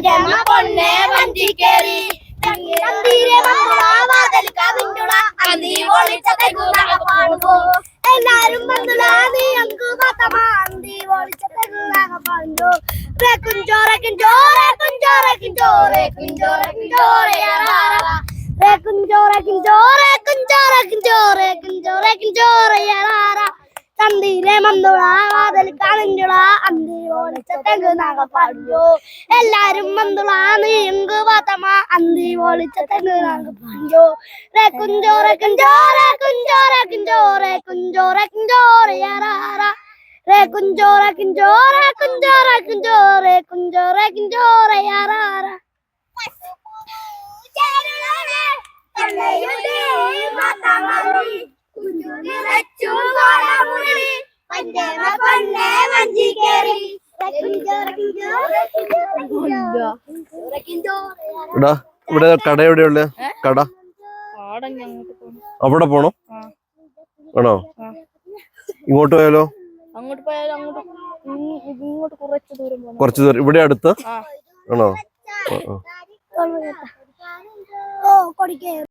പൊന്നെ വഞ്ചിക്കേറി എല്ലാരും വന്നുടാ നീ അങ്കു മാത്രമാ അന്തി ഒളിച്ചതെല്ലാം പാടുന്നു കുഞ്ചോറെ കുഞ്ചോറെ കുഞ്ചോറെ കുഞ്ചോറെ കുഞ്ചോറെ കുഞ്ചോറെ കുഞ്ചോറെ കുഞ്ചോറെ കുഞ്ചോറെ കുഞ്ചോറെ കുഞ്ചോറെ കുഞ്ചോറെ തന്തീരെ മന്തുള വാതിൽ കാണിഞ്ചുള അന്തി ഒളിച്ചതെങ്ക് നാഗ പാടുന്നു എല്ലാരും മന്തുള നീ അങ്കു മാത്രമാ അന്തി ഒളിച്ചതെങ്ക് നാഗ പാടുന്നു കുഞ്ചോറെ കുഞ്ചോറെ കുഞ്ചോറെ കുഞ്ചോറെ കുഞ്ചോറെ കുഞ്ചോറെ കുഞ്ചോറെ കുഞ്ചോറെ കുഞ്ചോറെ കുഞ്ചോറെ കുഞ്ചോറെ കുഞ്ചോറെ ഇവിടെ കട എവിടെയുള്ള കട അവിടെ പോണോ ആണോ ഇങ്ങോട്ട് പോയാലോ അങ്ങോട്ട് പോയാലും ഇങ്ങോട്ട് കുറച്ച് ദൂരം ഇവിടെ അടുത്ത് ആണോ കുറച്ച്